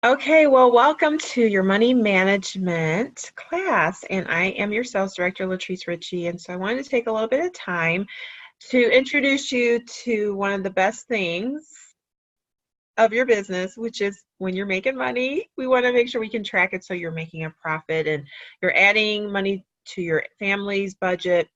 Okay, well, welcome to your money management class, and I am your sales director, Latrice Ritchie, and so I wanted to take a little bit of time to introduce you to one of the best things of your business, which is when you're making money, we want to make sure we can track it so you're making a profit and you're adding money to your family's budget,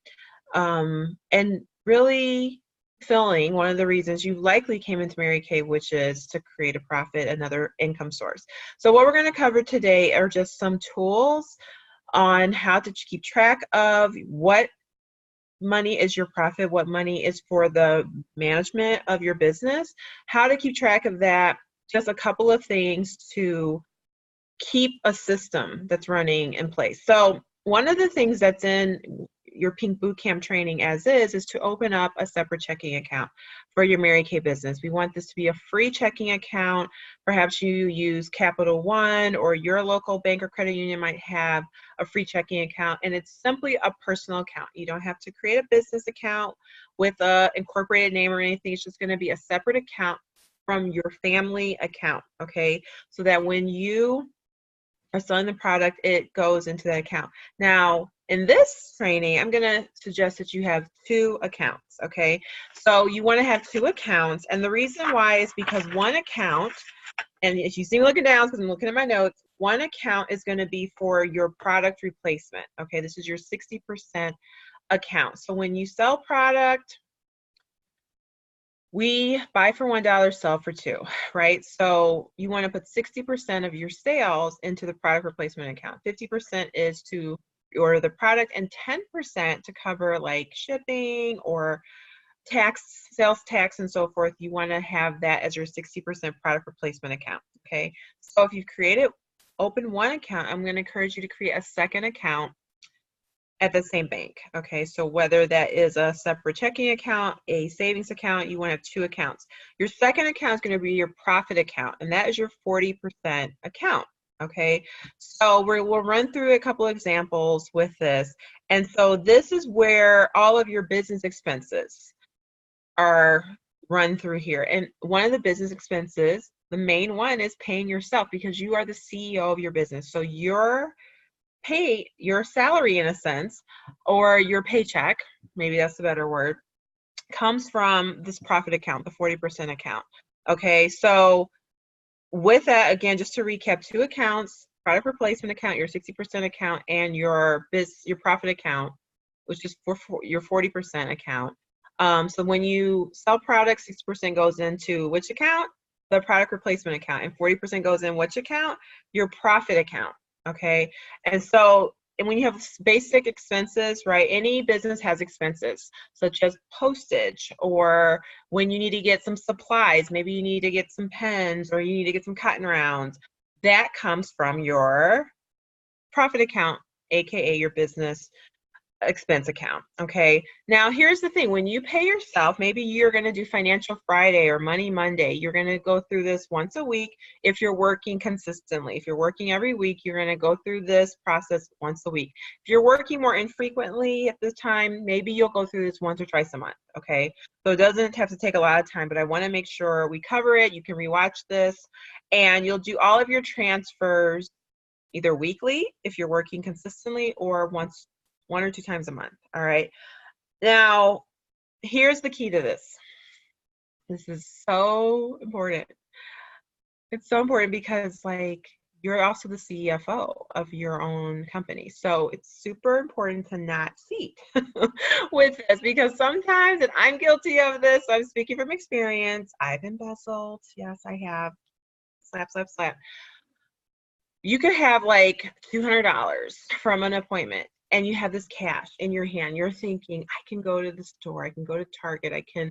and really filling one of the reasons you likely came into Mary Kay, which is to create a profit, another income source. So what we're going to cover today are just some tools on how to keep track of what money is your profit, what money is for the management of your business, how to keep track of that, just a couple of things to keep a system that's running in place. So one of the things that's in your Pink Bootcamp training as is to open up a separate checking account for your Mary Kay business. We want this to be a free checking account. Perhaps you use Capital One or your local bank or credit union might have a free checking account, and it's simply a personal account. You don't have to create a business account with a incorporated name or anything. It's just going to be a separate account from your family account, okay? So that when you are selling the product, it goes into that account. Now, in this training, I'm going to suggest that you have two accounts, okay? So you want to have two accounts, and the reason why is because one account, and if you see me looking down, because I'm looking at my notes, one account is going to be for your product replacement, okay? This is your 60% account. So when you sell product, we buy for $1, sell for $2, right? So you want to put 60% of your sales into the product replacement account. 50% is to order the product, and 10% to cover like shipping or tax, sales tax, and so forth. You want to have that as your 60% product replacement account, okay? So if you've created, open one account, I'm going to encourage you to create a second account at the same bank, okay? So whether that is a separate checking account, a savings account, you want to have two accounts. Your second account is going to be your profit account, and that is your 40% account, okay? So we'll run through a couple examples with this. And so this is where all of your business expenses are run through here. And one of the business expenses, the main one, is paying yourself, because you are the CEO of your business. So your pay, your salary in a sense, or your paycheck, maybe that's a better word, comes from this profit account, the 40% account. Okay, so with that, again, just to recap, two accounts: product replacement account, your 60% account, and your profit account, which is for your 40% account. So when you sell products, 60% goes into which account? The product replacement account. And 40% goes in which account? Your profit account. Okay, and so, and when you have basic expenses, right, any business has expenses such as postage, or when you need to get some supplies, maybe you need to get some pens or you need to get some cotton rounds, that comes from your profit account, aka your business expense account. Okay, now here's the thing: when you pay yourself, maybe you're going to do Financial Friday or Money Monday. You're going to go through this once a week if you're working consistently. If you're working every week, you're going to go through this process once a week. If you're working more infrequently at this time, maybe you'll go through this once or twice a month. Okay, so it doesn't have to take a lot of time, but I want to make sure we cover it. You can rewatch this, and you'll do all of your transfers either weekly if you're working consistently, or one or two times a month. All right. Now, here's the key to this. This is so important. It's so important because, like, you're also the CFO of your own company. So it's super important to not cheat with this, because sometimes, and I'm guilty of this, I'm speaking from experience, I've embezzled. Yes, I have. Slap, slap, slap. You could have like $200 from an appointment, and you have this cash in your hand. You're thinking, I can go to the store, I can go to Target, I can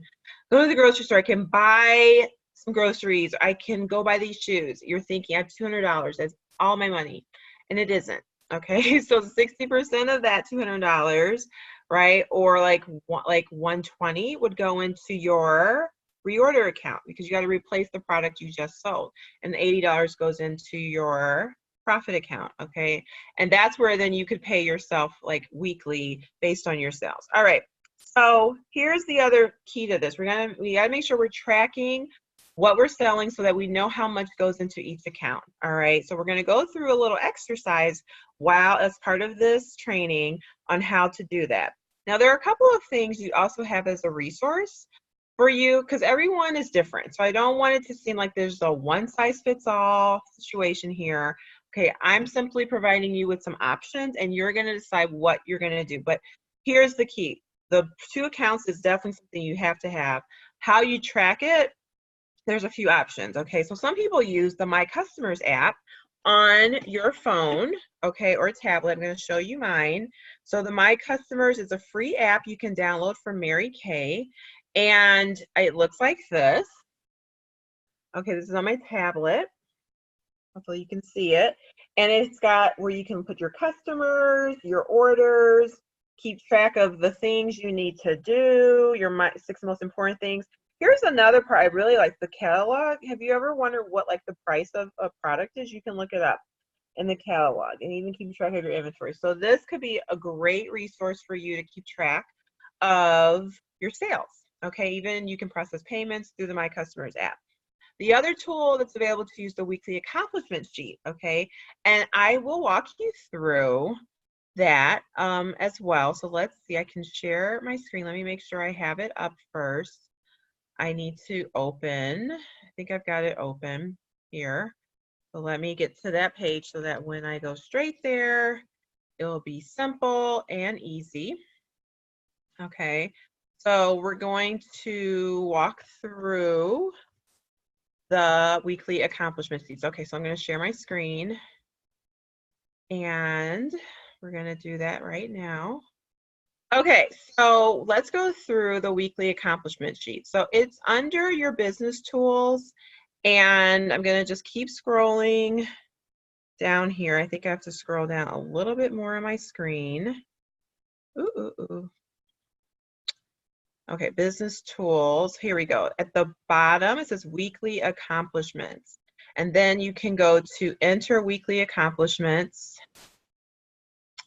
go to the grocery store, I can buy some groceries, I can go buy these shoes. You're thinking, I have $200, that's all my money. And it isn't, okay? So 60% of that $200, right, or like 120 would go into your reorder account, because you got to replace the product you just sold, and the $80 goes into your profit account. Okay, and that's where then you could pay yourself like weekly based on your sales. All right, so here's the other key to this: we gotta make sure we're tracking what we're selling so that we know how much goes into each account. All right, so we're going to go through a little exercise while as part of this training on how to do that. Now, there are a couple of things you also have as a resource for you because everyone is different. So I don't want it to seem like there's a one-size-fits-all situation here. Okay, I'm simply providing you with some options and you're going to decide what you're going to do. But here's the key. The 2 accounts is definitely something you have to have. How you track it, there's a few options. Okay, so some people use the My Customers app on your phone, okay, or tablet. I'm going to show you mine. So the My Customers is a free app you can download from Mary Kay, and it looks like this. Okay, this is on my tablet. Hopefully you can see it. And it's got where you can put your customers, your orders, keep track of the things you need to do, your 6 most important things. Here's another part I really like, the catalog. Have you ever wondered what like the price of a product is? You can look it up in the catalog and even keep track of your inventory. So this could be a great resource for you to keep track of your sales. Okay, even you can process payments through the My Customers app. The other tool that's available to use the weekly accomplishment sheet, okay? And I will walk you through that as well. So let's see, I can share my screen. Let me make sure I have it up first. I need to open, I think I've got it open here. So let me get to that page so that when I go straight there, it'll be simple and easy. Okay, so we're going to walk through the weekly accomplishment sheets. Okay, so I'm going to share my screen and we're going to do that right now. Okay, so let's go through the weekly accomplishment sheet. So it's under your business tools and I'm going to just keep scrolling down here. I think I have to scroll down a little bit more on my screen. Ooh. Okay, business tools. Here we go. At the bottom, it says weekly accomplishments. And then you can go to enter weekly accomplishments.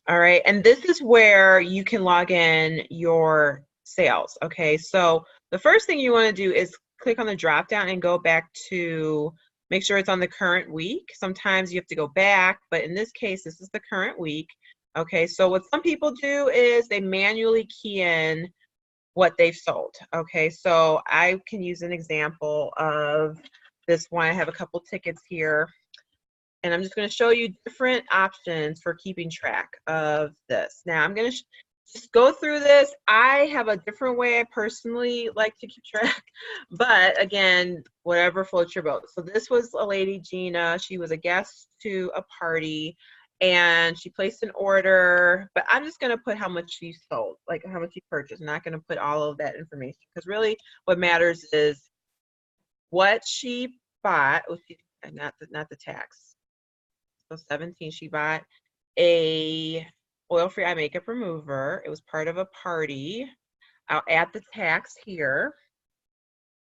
All right, and this is where you can log in your sales. Okay, so the first thing you want to do is click on the drop down and go back to make sure it's on the current week. Sometimes you have to go back, but in this case, this is the current week. Okay, so what some people do is they manually key in what they've sold. Okay, so I can use an example of this one. I have a couple tickets here. And I'm just going to show you different options for keeping track of this. Now I'm going to just go through this. I have a different way I personally like to keep track, but again, whatever floats your boat. So this was a lady, Gina. She was a guest to a party and she placed an order, but I'm just going to put how much she sold, like how much she purchased. I'm not going to put all of that information because really what matters is what she bought. Oh, not the tax. So 17, she bought a oil-free eye makeup remover. It was part of a party. I'll add the tax here.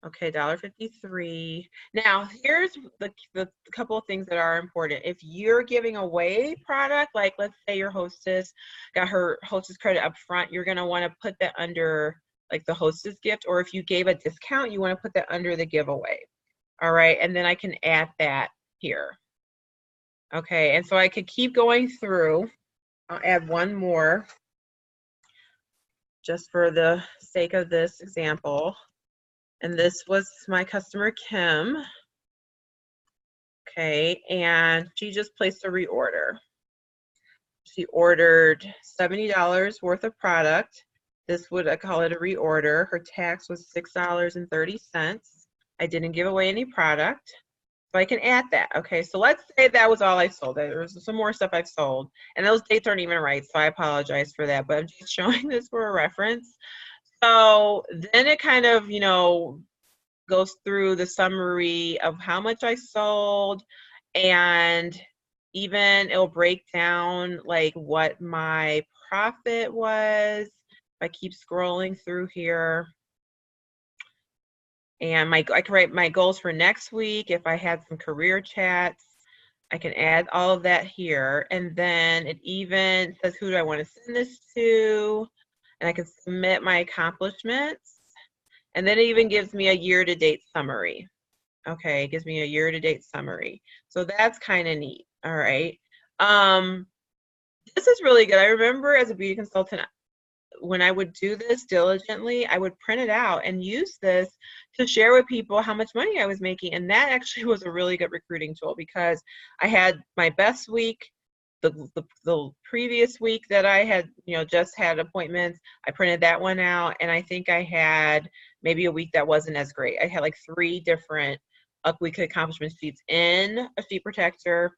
Okay, $1.53. Now, here's the couple of things that are important. If you're giving away product, like let's say your hostess got her hostess credit up front, you're going to want to put that under like the hostess gift, or if you gave a discount, you want to put that under the giveaway. All right, and then I can add that here. Okay, and so I could keep going through. I'll add one more just for the sake of this example. And this was my customer, Kim. Okay, and she just placed a reorder. She ordered $70 worth of product. This would, I call it a reorder. Her tax was $6.30. I didn't give away any product. So I can add that. Okay, so let's say that was all I sold. There was some more stuff I've sold, and those dates aren't even right, so I apologize for that, but I'm just showing this for a reference. So then it kind of, you know, goes through the summary of how much I sold, and even it'll break down like what my profit was. If I keep scrolling through here. And I can write my goals for next week. If I had some career chats, I can add all of that here. And then it even says who do I want to send this to. And I can submit my accomplishments. And then it even gives me a year-to-date summary. Okay, it gives me a year-to-date summary. So that's kind of neat. All right. Um, this is really good. I remember as a beauty consultant, when I would do this diligently, I would print it out and use this to share with people how much money I was making. And that actually was a really good recruiting tool because I had my best week, the previous week that I had, just had appointments. I printed that one out, and I think I had maybe a week that wasn't as great. I had like 3 different weekly accomplishment sheets in a sheet protector.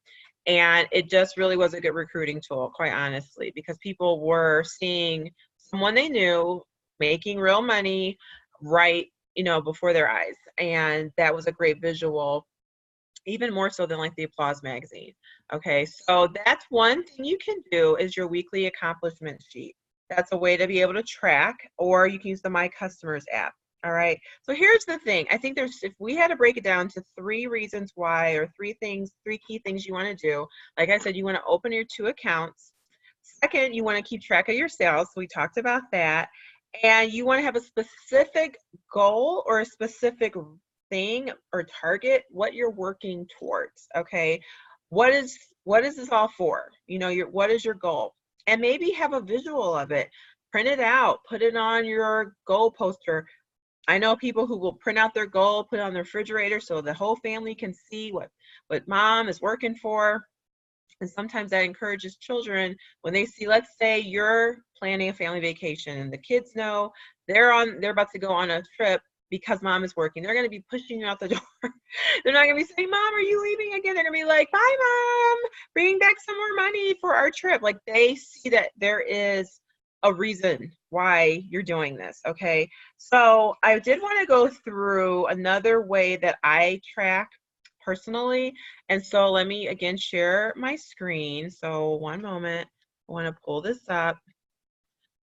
And it just really was a good recruiting tool, quite honestly, because people were seeing someone they knew making real money right, before their eyes. And that was a great visual, even more so than like the Applause magazine. Okay, so that's one thing you can do is your weekly accomplishment sheet. That's a way to be able to track, or you can use the My Customers app. All right, so here's the thing. I think if we had to break it down to 3 reasons why, or 3 key things you want to do. Like I said, you want to open your 2 accounts. Second, you want to keep track of your sales. So we talked about that. And you want to have a specific goal or a specific thing or target what you're working towards. Okay, what is this all for? What is your goal? And maybe have a visual of it. Print it out, put it on your goal poster. I know people who will print out their goal, put it on the refrigerator so the whole family can see what mom is working for. And sometimes that encourages children when they see, let's say you're planning a family vacation and the kids know they're about to go on a trip because mom is working. They're going to be pushing you out the door. They're not going to be saying, Mom, are you leaving again? They're going to be like, bye, Mom, bring back some more money for our trip. Like, they see that there is a reason why you're doing this. Okay. So I did want to go through another way that I track personally. And so let me again share my screen. So one moment, I want to pull this up.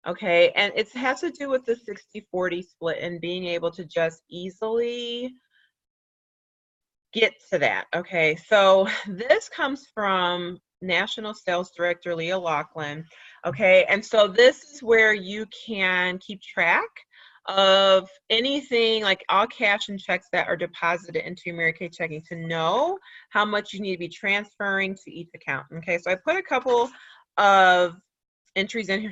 Okay, and it has to do with the 60-40 split and being able to just easily get to that. Okay, so this comes from National Sales Director Leah Laughlin. Okay, and so this is where you can keep track of anything like all cash and checks that are deposited into your Mary Kay checking to know how much you need to be transferring to each account. Okay, so I put a couple of entries in here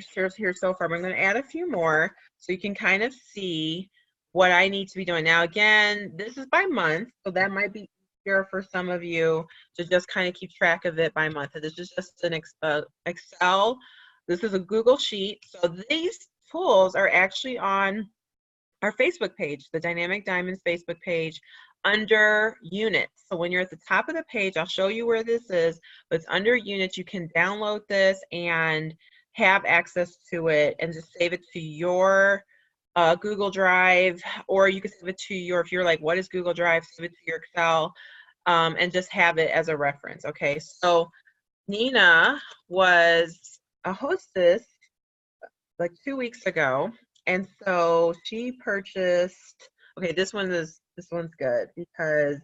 so far, but I'm going to add a few more so you can kind of see what I need to be doing. Now, again, this is by month, so that might be easier for some of you to just kind of keep track of it by month. This is just an Excel. This is a Google Sheet. So these tools are actually on our Facebook page, the Dynamic Diamonds Facebook page, under units. So when you're at the top of the page, I'll show you where this is, but it's under units. You can download this and have access to it and just save it to your Google Drive, or you can save it to if you're like, what is Google Drive? Save it to your Excel and just have it as a reference. Okay, so Nina was a hostess like 2 weeks ago, and so she purchased, okay, this one's good because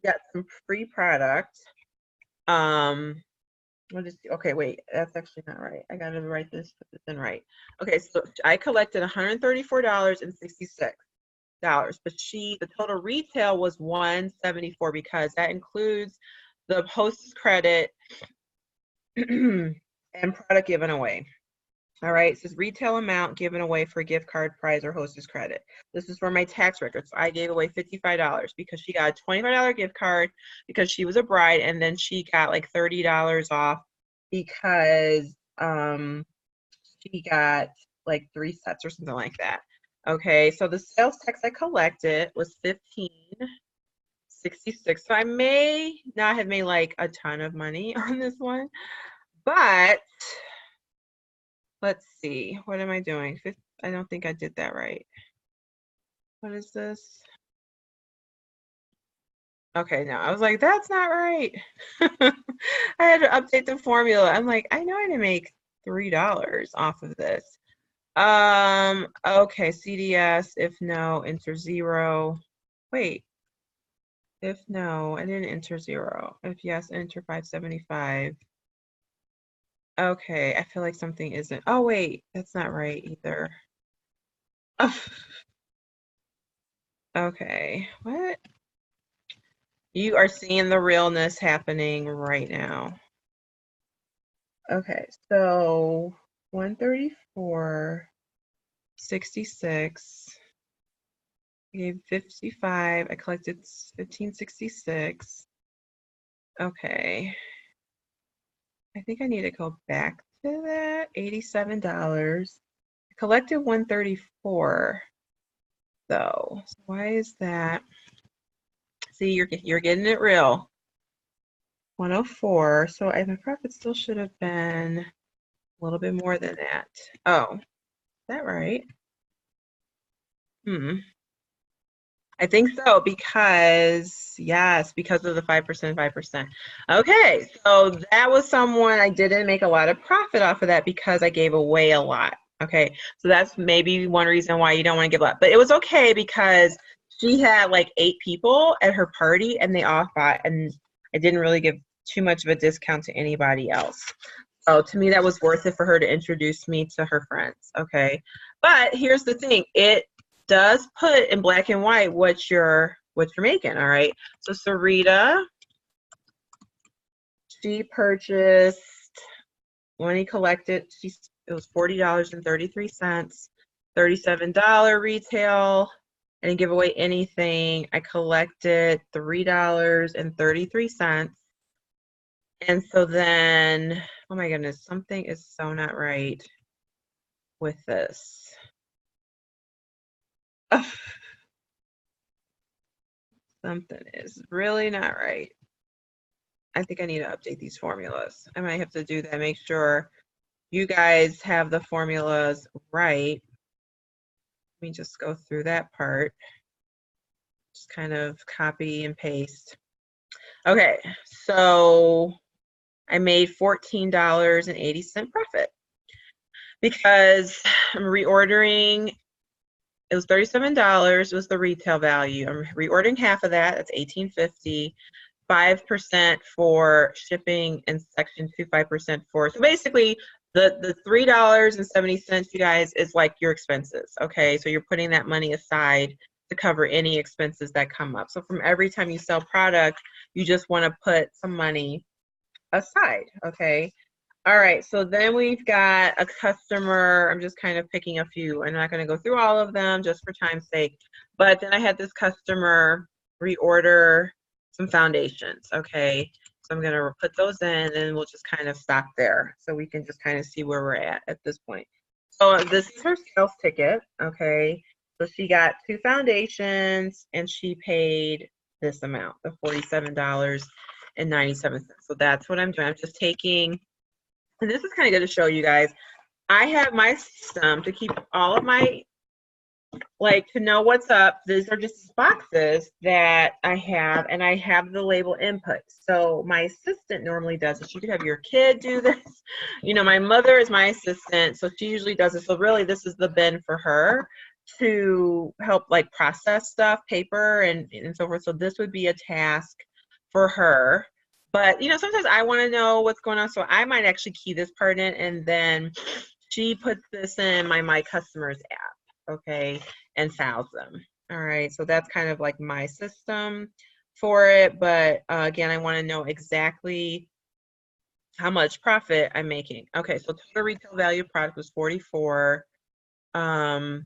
you got some free product. Okay, wait, that's actually not right. I gotta put this in right. Okay, so I collected $134.66, but the total retail was $174 because that includes the hostess credit and product given away. All right, it says retail amount given away for gift card, prize, or hostess credit. This is for my tax records. So I gave away $55 because she got a $25 gift card because she was a bride, and then she got like $30 off because she got like 3 sets or something like that. Okay, so the sales tax I collected was $15.66. So I may not have made like a ton of money on this one, but let's see, what am I doing? I don't think I did that right. What is this? Okay, no, I was like, that's not right. I had to update the formula. I'm like, I know I didn't make $3 off of this. Okay, CDS, if no, enter 0. Wait, if no, I didn't enter 0. If yes, enter 575. Okay, I feel like something isn't. Oh, wait, that's not right either. Okay, what? You are seeing the realness happening right now. Okay, so 134.66. I gave 55. I collected 15.66. Okay. I think I need to go back to that. $87. I collected 134 though. So why is that? See, you're getting it real. 104. So my profit still should have been a little bit more than that. Oh, is that right? I think so because, yes, because of the 5%, 5%. Okay, so that was someone I didn't make a lot of profit off of that because I gave away a lot. Okay, so that's maybe one reason why you don't want to give up. But it was okay because she had like 8 people at her party and they all bought, and I didn't really give too much of a discount to anybody else. So to me, that was worth it for her to introduce me to her friends. Okay, but here's the thing: it does put in black and white what you're making. All right. So Sarita, she purchased when he collected. It was $40.33, $37 retail. I didn't give away anything. I collected $3.33. And so then, oh my goodness, something is so not right with this. Something is really not right. I think I need to update these formulas. I might have to do that, make sure you guys have the formulas right. Let me just go through that part. Just kind of copy and paste. Okay, so I made $14.80 profit because I'm reordering. It was $37 was the retail value. I'm reordering half of that. That's $18.50. 5% for shipping and section 2, 5% for. So basically, the $3.70, you guys, is like your expenses. Okay, so you're putting that money aside to cover any expenses that come up. So from every time you sell product, you just want to put some money aside. Okay. All right, so then we've got a customer. I'm just kind of picking a few. I'm not going to go through all of them just for time's sake. But then I had this customer reorder some foundations. Okay, so I'm going to put those in and we'll just kind of stop there so we can just kind of see where we're at this point. So this is her sales ticket. Okay, so she got 2 foundations and she paid this amount, the $47.97. So that's what I'm doing. I'm just taking. And this is kind of good to show you guys. I have my system to keep all of my, like, to know what's up. These are just boxes that I have, and I have the label input. So my assistant normally does this. You could have your kid do this. You know, my mother is my assistant, so she usually does it. So really, this is the bin for her to help, like, process stuff, paper, and so forth. So this would be a task for her. But, you know, sometimes I want to know what's going on, so I might actually key this part in, and then she puts this in my customers app, okay, and files them. All right, so that's kind of like my system for it. But again, I want to know exactly how much profit I'm making. Okay, so total retail value of product was 44. What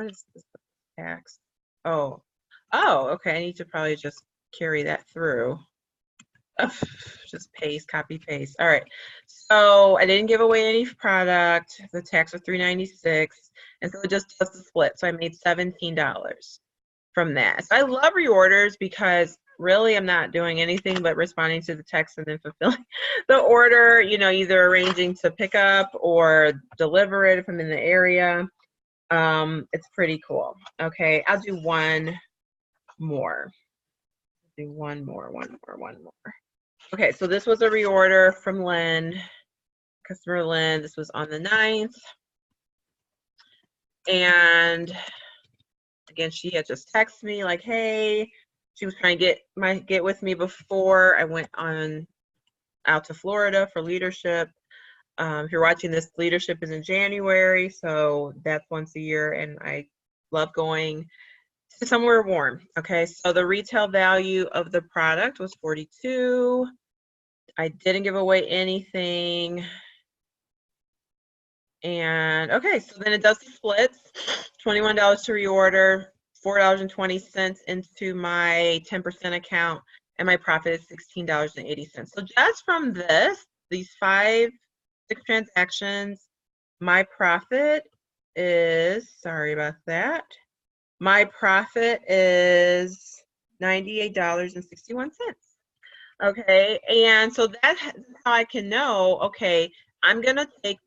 is this tax? Oh, okay. I need to probably just carry that through. Just paste, copy, paste. All right. So I didn't give away any product. The tax was $3.96, and so it just does the split. So I made $17 from that. So I love reorders because really I'm not doing anything but responding to the text and then fulfilling the order. You know, either arranging to pick up or deliver it if I'm in the area. It's pretty cool. Okay, I'll do one more. Do one more. Okay, so this was a reorder from Lynn, customer Lynn. This was on the 9th. And again, she had just texted me like, hey, she was trying to get with me before I went out to Florida for leadership. If you're watching this, leadership is in January, so that's once a year, and I love going somewhere warm. Okay, so the retail value of the product was 42. I didn't give away anything. And okay, so then it does the splits, $21 to reorder, $4.20 into my 10% account, and my profit is $16.80. So just from these 6 transactions, my profit is, sorry about that, my profit is $98.61. Okay, and so that's how I can know, okay, I'm gonna take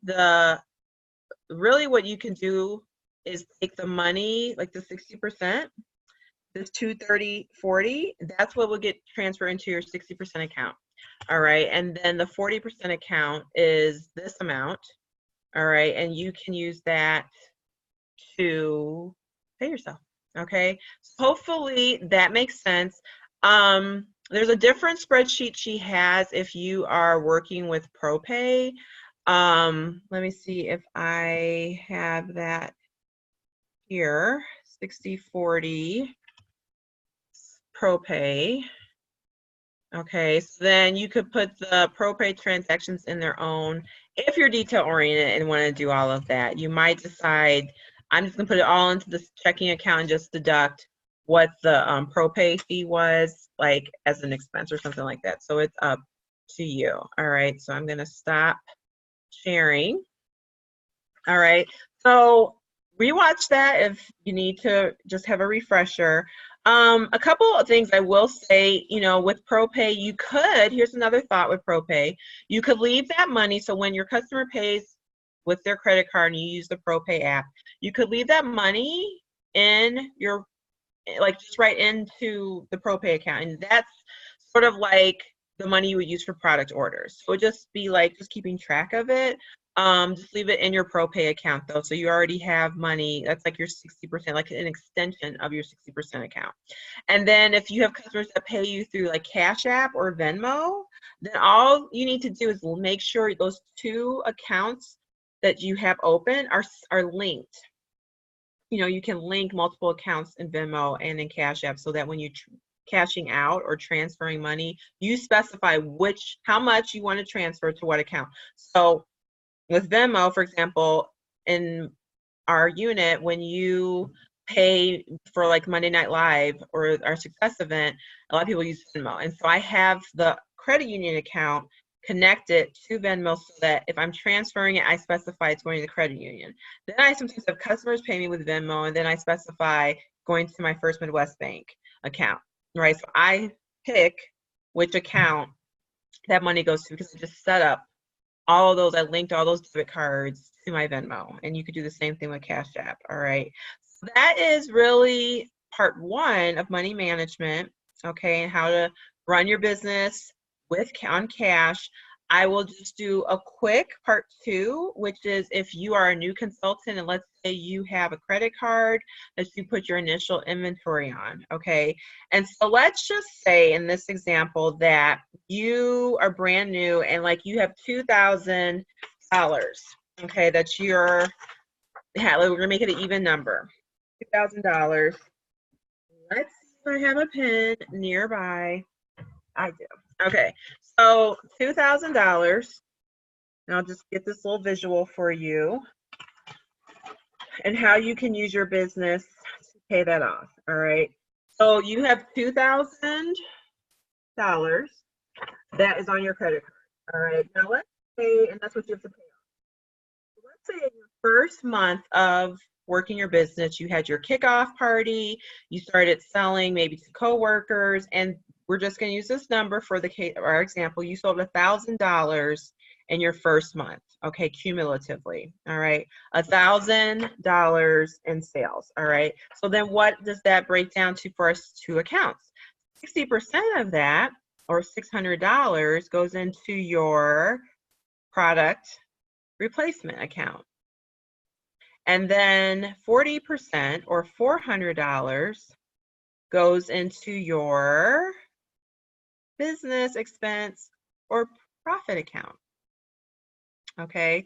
really what you can do is take the money, like the 60%, this 230/40, that's what will get transferred into your 60% account. All right, and then the 40% account is this amount. All right, and you can use that to pay yourself. Okay, so hopefully that makes sense. There's a different spreadsheet she has if you are working with ProPay. Let me see if I have that here. 60/40 ProPay. Okay, so then you could put the ProPay transactions in their own. If you're detail oriented and want to do all of that, you might decide, I'm just gonna put it all into this checking account and just deduct what the ProPay fee was, like as an expense or something like that. So it's up to you. All right, so I'm gonna stop sharing. All right, so rewatch that if you need to just have a refresher. A couple of things I will say, with ProPay, you could, here's another thought with ProPay, you could leave that money, so when your customer pays with their credit card and you use the ProPay app, you could leave that money in your, like just right into the ProPay account, and that's sort of like the money you would use for product orders. So it would just be like just keeping track of it. Just leave it in your ProPay account though, so you already have money. That's like your 60%, like an extension of your 60% account. And then if you have customers that pay you through like Cash App or Venmo, then all you need to do is make sure those two accounts that you have open are linked. You can link multiple accounts in Venmo and in Cash App so that when you cashing out or transferring money, you specify how much you want to transfer to what account. So with Venmo, for example, in our unit, when you pay for like Monday Night Live or our Success event, a lot of people use Venmo. And so I have the credit union account connected to Venmo so that if I'm transferring it, I specify it's going to the credit union. Then I sometimes have customers pay me with Venmo, and then I specify going to my First Midwest Bank account, right? So I pick which account that money goes to because I just set up all of those. I linked all those debit cards to my Venmo, and you could do the same thing with Cash App. All right, so that is really part one of money management, okay, and how to run your business on cash. I will just do a quick part two, which is if you are a new consultant and let's say you have a credit card that you put your initial inventory on, okay? And so let's just say in this example that you are brand new and like you have $2,000, okay, that we're gonna make it an even number, $2,000. Let's see if I have a pen nearby. I do. Okay, so $2,000, and I'll just get this little visual for you and how you can use your business to pay that off. All right, so you have $2,000 that is on your credit card. All right, now let's say, and that's what you have to pay off. Let's say in your first month of working your business, you had your kickoff party, you started selling maybe to coworkers, and we're just going to use this number for our example. You sold $1,000 in your first month, okay, cumulatively. All right, $1,000 in sales. All right, so then what does that break down to for us two accounts? 60% of that, or $600, goes into your product replacement account. And then 40%, or $400, goes into your business expense or profit account. Okay,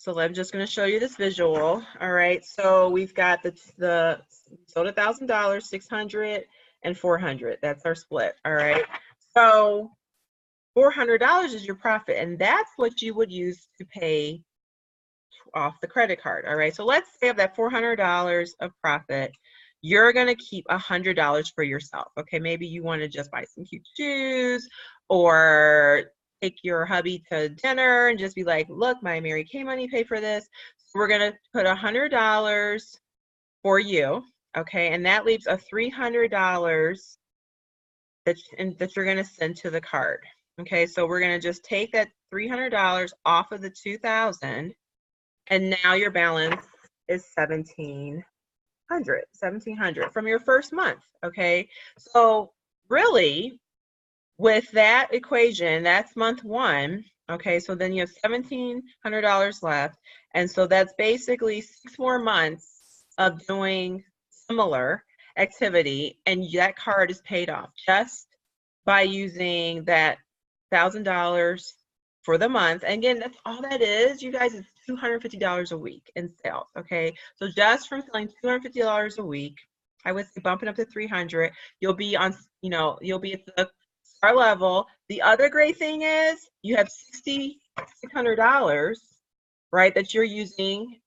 So I'm just going to show you this visual. All right. So we've got the sold $1,000, 600 and 400. That's our split. All right. So $400 is your profit, and that's what you would use to pay off the credit card. All right. So let's say of that $400 of profit, you're going to keep $100 for yourself. Okay. Maybe you want to just buy some cute shoes or take your hubby to dinner and just be like, look, my Mary Kay money paid for this. So we're going to put $100 for you. Okay. And that leaves a $300 that you're going to send to the card. Okay. So we're going to just take that $300 off of the $2,000. And now your balance is $1,700 from your first month, okay? So really, with that equation, that's month one, okay? So then you have $1,700 left, and so that's basically 6 more months of doing similar activity, and that card is paid off just by using that $1,000 for the month. And again, that's all that is, you guys. It's $250 a week in sales. Okay, so just from selling $250 a week, I would say bumping up to 300, you'll be on, you'll be at the star level. The other great thing is you have $600, right, that you're using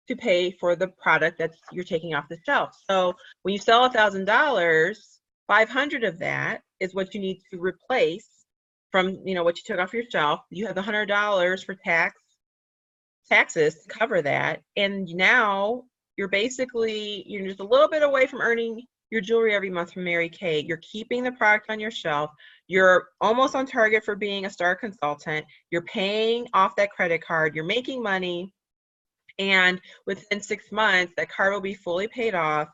to pay for the product that you're taking off the shelf. So when you sell $1,000, 500 of that is what you need to replace from what you took off your shelf. You have the $100 for taxes to cover that, and now you're just a little bit away from earning your jewelry every month from Mary Kay. You're keeping the product on your shelf. You're almost on target for being a star consultant. You're paying off that credit card. You're making money, and within 6 months, that card will be fully paid off,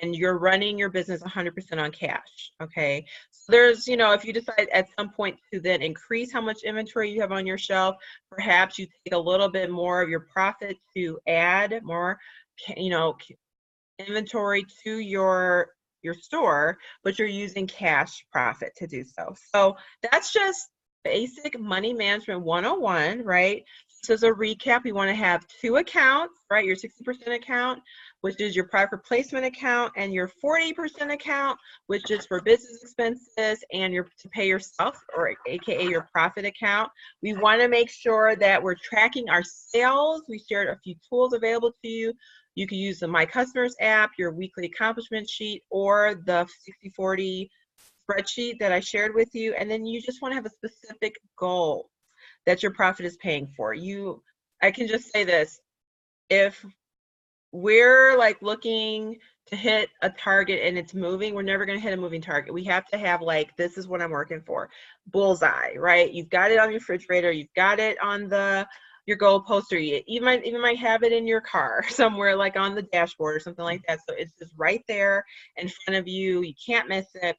and you're running your business 100% on cash. Okay, so there's, if you decide at some point to then increase how much inventory you have on your shelf, perhaps you take a little bit more of your profit to add more, inventory to your store, but you're using cash profit to do so. So that's just basic money management 101, right? So as a recap, we want to have 2 accounts, right? Your 60% account, which is your product replacement account, and your 40% account, which is for business expenses and to pay yourself, or AKA your profit account. We want to make sure that we're tracking our sales. We shared a few tools available to you. You can use the My Customers app, your weekly accomplishment sheet, or the 60/40 spreadsheet that I shared with you. And then you just want to have a specific goal that your profit is paying for. I can just say this, if we're like looking to hit a target and it's moving, we're never going to hit a moving target. We have to have like, this is what I'm working for. Bullseye, right? You've got it on your refrigerator, you've got it on your goal poster, you might have it in your car somewhere, like on the dashboard or something like that. So it's just right there in front of you. You can't miss it.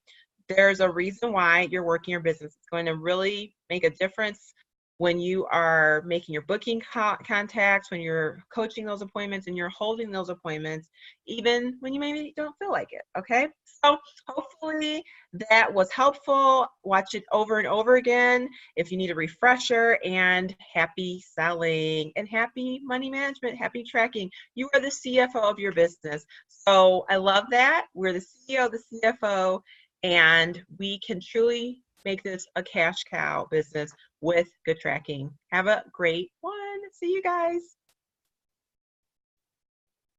There's a reason why you're working your business. It's going to really make a difference when you are making your booking contacts, when you're coaching those appointments, and you're holding those appointments, even when you maybe don't feel like it. Okay, so hopefully that was helpful. Watch it over and over again if you need a refresher. And happy selling and happy money management, happy tracking. You are the CFO of your business. So I love that. We're the CEO, the CFO, and we can truly make this a cash cow business with good tracking. Have a great one. See you guys.